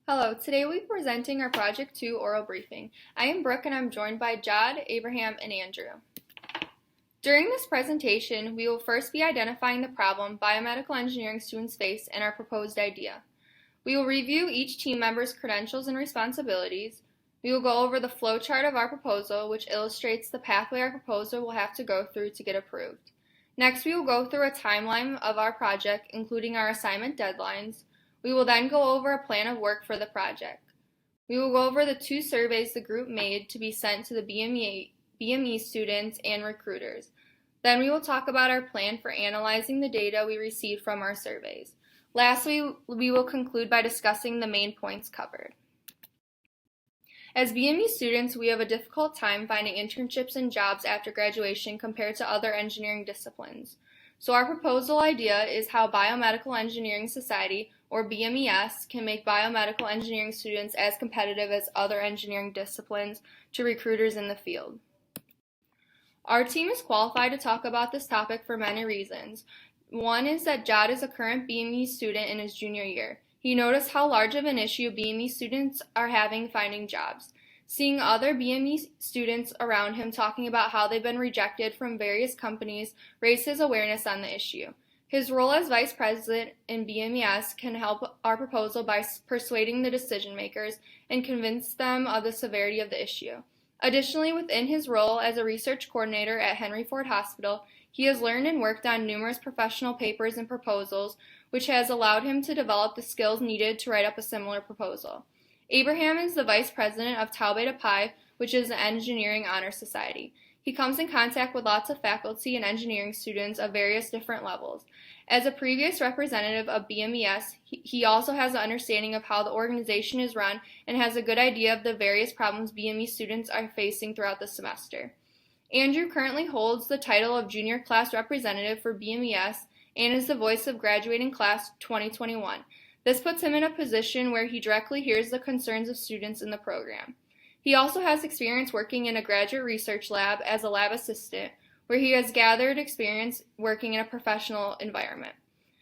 Hello, today we'll be presenting our Project 2 oral briefing. I am Brooke and I'm joined by Jod, Abraham, and Andrew. During this presentation, we will first be identifying the problem biomedical engineering students face and our proposed idea. We will review each team member's credentials and responsibilities. We will go over the flowchart of our proposal, which illustrates the pathway our proposal will have to go through to get approved. Next, we will go through a timeline of our project, including our assignment deadlines. We will then go over a plan of work for the project. We will go over the 2 surveys the group made to be sent to the BME students and recruiters. Then we will talk about our plan for analyzing the data we received from our surveys. Lastly, we will conclude by discussing the main points covered. As BME students, we have a difficult time finding internships and jobs after graduation compared to other engineering disciplines. So our proposal idea is how Biomedical Engineering Society, or BMES, can make biomedical engineering students as competitive as other engineering disciplines to recruiters in the field. Our team is qualified to talk about this topic for many reasons. One is that Jod is a current BME student in his junior year. He noticed how large of an issue BME students are having finding jobs. Seeing other BME students around him talking about how they've been rejected from various companies raised his awareness on the issue. His role as vice president in BMES can help our proposal by persuading the decision makers and convince them of the severity of the issue. Additionally, within his role as a research coordinator at Henry Ford Hospital, he has learned and worked on numerous professional papers and proposals, which has allowed him to develop the skills needed to write up a similar proposal. Abraham is the vice president of Tau Beta Pi, which is an engineering honor society. He comes in contact with lots of faculty and engineering students of various different levels. As a previous representative of BMES, he also has an understanding of how the organization is run and has a good idea of the various problems BME students are facing throughout the semester. Andrew currently holds the title of Junior Class Representative for BMES and is the voice of graduating class 2021. This puts him in a position where he directly hears the concerns of students in the program. He also has experience working in a graduate research lab as a lab assistant, where he has gathered experience working in a professional environment.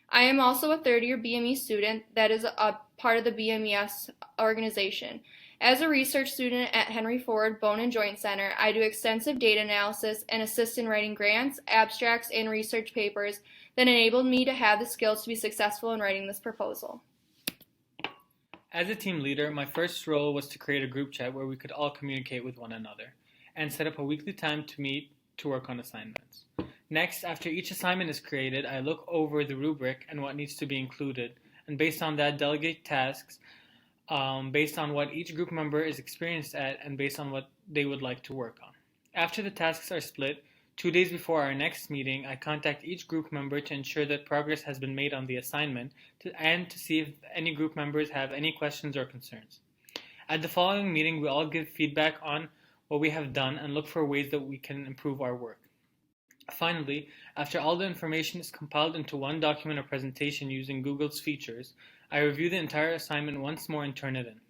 I am also a third-year BME student that is a part of the BMES organization. As a research student at Henry Ford Bone and Joint Center, I do extensive data analysis and assist in writing grants, abstracts, and research papers that enabled me to have the skills to be successful in writing this proposal. As a team leader, my first role was to create a group chat where we could all communicate with one another and set up a weekly time to meet to work on assignments. Next, after each assignment is created, I look over the rubric and what needs to be included, and based on that, delegate tasks based on what each group member is experienced at and based on what they would like to work on. After the tasks are split, 2 days before our next meeting, I contact each group member to ensure that progress has been made on the assignment and to see if any group members have any questions or concerns. At the following meeting, we all give feedback on what we have done and look for ways that we can improve our work. Finally, after all the information is compiled into one document or presentation using Google's features, I review the entire assignment once more and turn it in.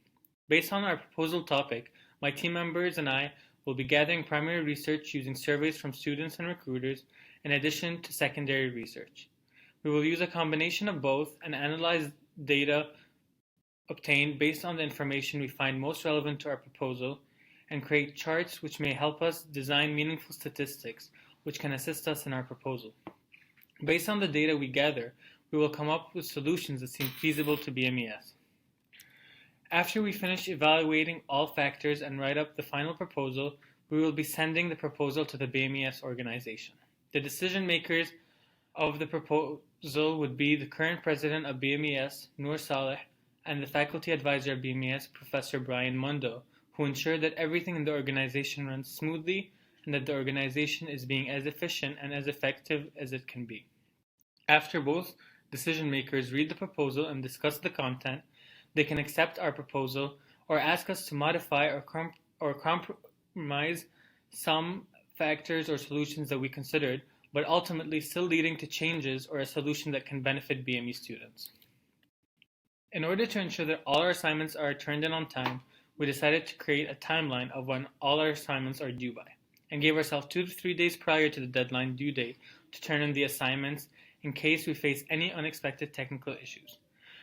Based on our proposal topic, my team members and I will be gathering primary research using surveys from students and recruiters, in addition to secondary research. We will use a combination of both and analyze data obtained based on the information we find most relevant to our proposal and create charts which may help us design meaningful statistics which can assist us in our proposal. Based on the data we gather, we will come up with solutions that seem feasible to BMES. After we finish evaluating all factors and write up the final proposal, we will be sending the proposal to the BMES organization. The decision makers of the proposal would be the current president of BMES, Noor Saleh, and the faculty advisor of BMES, Professor Brian Mundo, who ensure that everything in the organization runs smoothly and that the organization is being as efficient and as effective as it can be. After both decision makers read the proposal and discuss the content, they can accept our proposal or ask us to modify or compromise some factors or solutions that we considered, but ultimately still leading to changes or a solution that can benefit BME students. In order to ensure that all our assignments are turned in on time, we decided to create a timeline of when all our assignments are due by, and gave ourselves 2 to 3 days prior to the deadline due date to turn in the assignments in case we face any unexpected technical issues.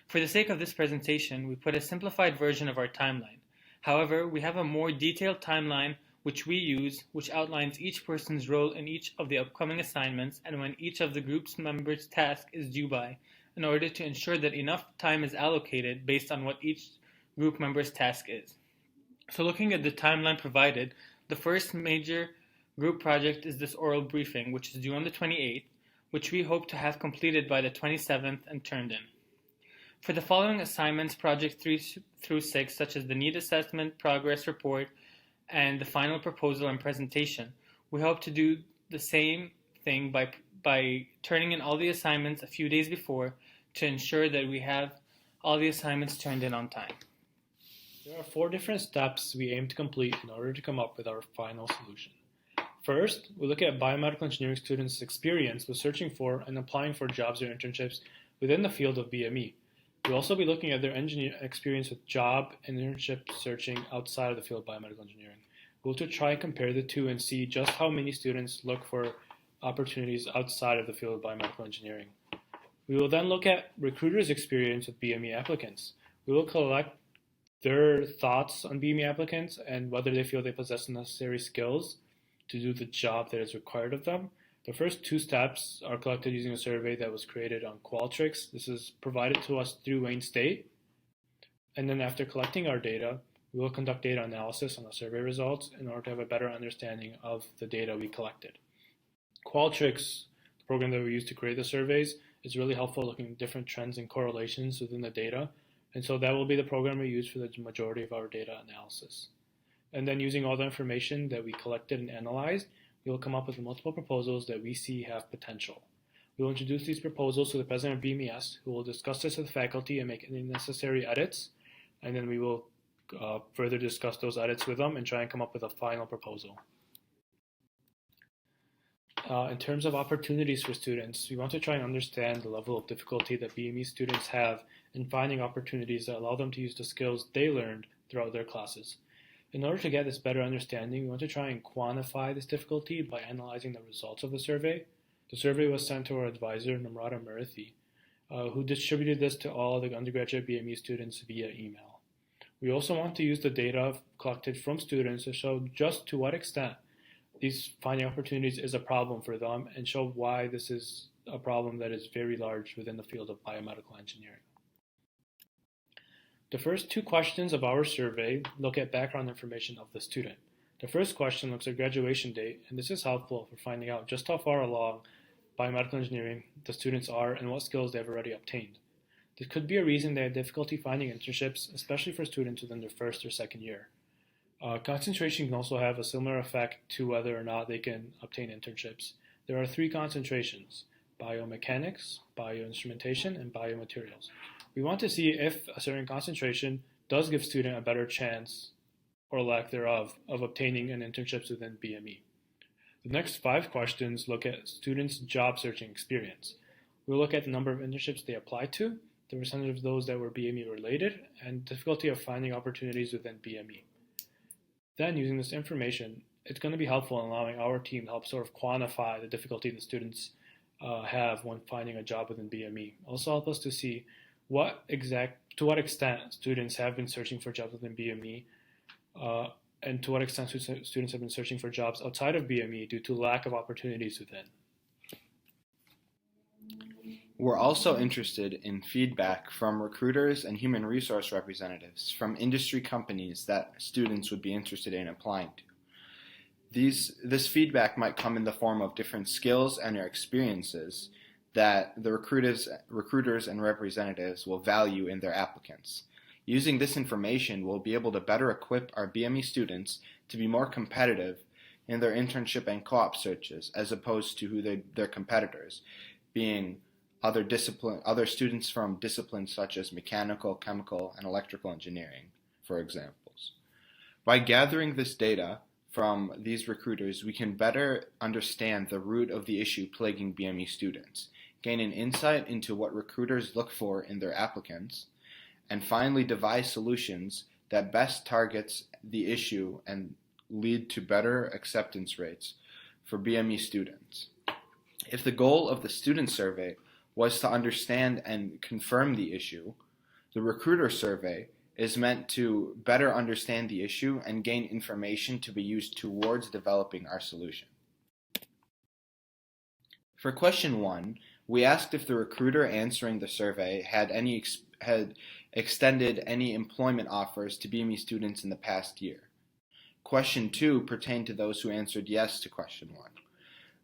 For the sake of this presentation, we put a simplified version of our timeline. However, we have a more detailed timeline which we use, which outlines each person's role in each of the upcoming assignments and when each of the group's members' task is due by, in order to ensure that enough time is allocated based on what each group member's task is. So looking at the timeline provided, the first major group project is this oral briefing, which is due on the 28th, which we hope to have completed by the 27th and turned in. For the following assignments, project 3 through 6, such as the need assessment, progress report, and the final proposal and presentation, we hope to do the same thing by turning in all the assignments a few days before to ensure that we have all the assignments turned in on time. There are 4 different steps we aim to complete in order to come up with our final solution. First, we look at biomedical engineering students' experience with searching for and applying for jobs or internships within the field of BME. We'll also be looking at their experience with job and internship searching outside of the field of biomedical engineering. We'll try and compare the two and see just how many students look for opportunities outside of the field of biomedical engineering. We will then look at recruiters' experience with BME applicants. We will collect their thoughts on BME applicants and whether they feel they possess the necessary skills to do the job that is required of them. The first 2 steps are collected using a survey that was created on Qualtrics. This is provided to us through Wayne State. And then after collecting our data, we will conduct data analysis on the survey results in order to have a better understanding of the data we collected. Qualtrics, the program that we use to create the surveys, is really helpful looking at different trends and correlations within the data. And so that will be the program we use for the majority of our data analysis. And then using all the information that we collected and analyzed, we will come up with multiple proposals that we see have potential. We will introduce these proposals to the president of BMES, who will discuss this with the faculty and make any necessary edits, and then we will further discuss those edits with them and try and come up with a final proposal. In terms of opportunities for students, we want to try and understand the level of difficulty that BME students have in finding opportunities that allow them to use the skills they learned throughout their classes. In order to get this better understanding, we want to try and quantify this difficulty by analyzing the results of the survey. The survey was sent to our advisor, Namrata Murthy, who distributed this to all the undergraduate BME students via email. We also want to use the data collected from students to show just to what extent these finding opportunities is a problem for them and show why this is a problem that is very large within the field of biomedical engineering. The first 2 questions of our survey look at background information of the student. The first question looks at graduation date, and this is helpful for finding out just how far along biomedical engineering the students are and what skills they have already obtained. This could be a reason they have difficulty finding internships, especially for students within their 1st or 2nd year. Concentration can also have a similar effect to whether or not they can obtain internships. There are 3 concentrations: biomechanics, bioinstrumentation, and biomaterials. We want to see if a certain concentration does give student a better chance, or lack thereof, of obtaining an internship within BME. The next 5 questions look at students' job searching experience. We'll look at the number of internships they applied to, the percentage of those that were BME related, and difficulty of finding opportunities within BME. Then, using this information, it's going to be helpful in allowing our team to help sort of quantify the difficulty the students have when finding a job within BME. Also help us to see to what extent students have been searching for jobs within BME, and to what extent students have been searching for jobs outside of BME due to lack of opportunities within. We're also interested in feedback from recruiters and human resource representatives from industry companies that students would be interested in applying to. This feedback might come in the form of different skills and experiences that the recruiters and representatives will value in their applicants. Using this information, we'll be able to better equip our BME students to be more competitive in their internship and co-op searches, as opposed to their competitors, being other students from disciplines such as mechanical, chemical, and electrical engineering, for examples. By gathering this data from these recruiters, we can better understand the root of the issue plaguing BME students, gain an insight into what recruiters look for in their applicants, and finally devise solutions that best targets the issue and lead to better acceptance rates for BME students. If the goal of the student survey was to understand and confirm the issue, The recruiter survey is meant to better understand the issue and gain information to be used towards developing our solution. For question 1, we asked if the recruiter answering the survey had extended any employment offers to BME students in the past year. Question 2 pertained to those who answered yes to question 1,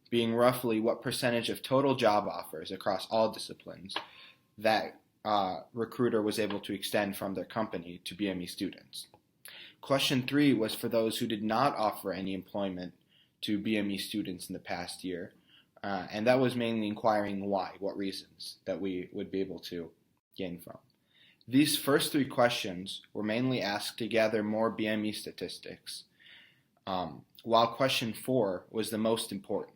being roughly what percentage of total job offers across all disciplines that recruiter was able to extend from their company to BME students. Question 3 was for those who did not offer any employment to BME students in the past year, and that was mainly inquiring why, what reasons that we would be able to gain from. These first 3 questions were mainly asked to gather more BME statistics, while question 4 was the most important.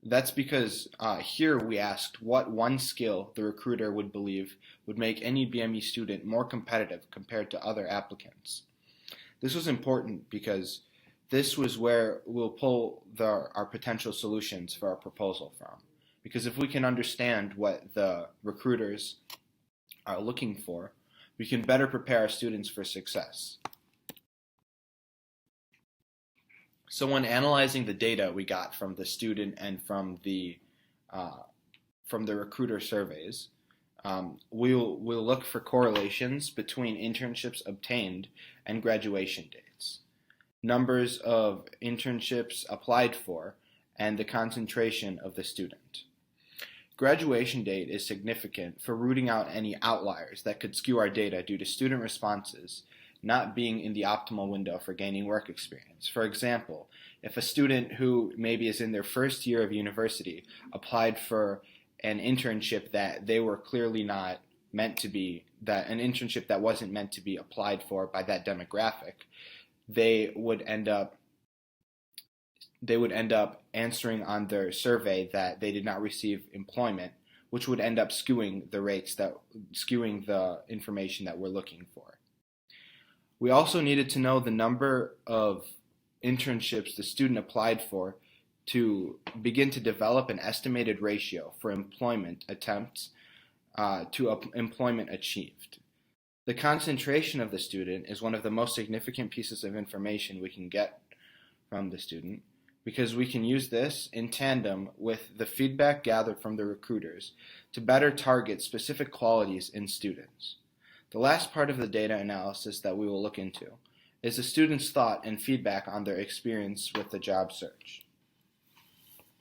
That's because here we asked what one skill the recruiter would believe would make any BME student more competitive compared to other applicants. This was important because this was where we'll pull our potential solutions for our proposal from. Because if we can understand what the recruiters are looking for, we can better prepare our students for success. So when analyzing the data we got from the student and from the recruiter surveys, we'll look for correlations between internships obtained and graduation dates, numbers of internships applied for, and the concentration of the student. Graduation date is significant for rooting out any outliers that could skew our data due to student responses not being in the optimal window for gaining work experience. For example, if a student who maybe is in their first year of university applied for an internship that they were clearly not meant to be, that an internship that wasn't meant to be applied for by that demographic, they would end up answering on their survey that they did not receive employment, which would end up skewing the information that we're looking for. We also needed to know the number of internships the student applied for to begin to develop an estimated ratio for employment attempts to employment achieved. The concentration of the student is one of the most significant pieces of information we can get from the student, because we can use this in tandem with the feedback gathered from the recruiters to better target specific qualities in students. The last part of the data analysis that we will look into is the students' thought and feedback on their experience with the job search.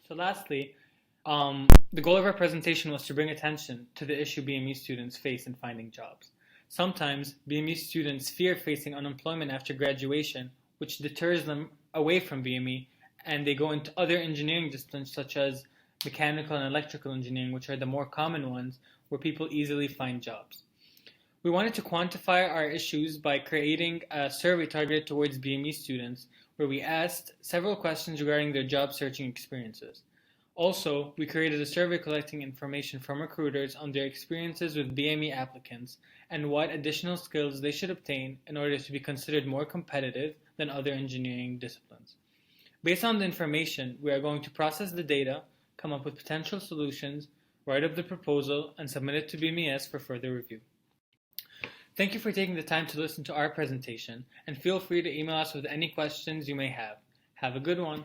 So lastly, the goal of our presentation was to bring attention to the issue BME students face in finding jobs. Sometimes BME students fear facing unemployment after graduation, which deters them away from BME, and they go into other engineering disciplines such as mechanical and electrical engineering, which are the more common ones where people easily find jobs. We wanted to quantify our issues by creating a survey targeted towards BME students, where we asked several questions regarding their job searching experiences. Also, we created a survey collecting information from recruiters on their experiences with BME applicants and what additional skills they should obtain in order to be considered more competitive than other engineering disciplines. Based on the information, we are going to process the data, come up with potential solutions, write up the proposal, and submit it to BMES for further review. Thank you for taking the time to listen to our presentation, and feel free to email us with any questions you may have. Have a good one.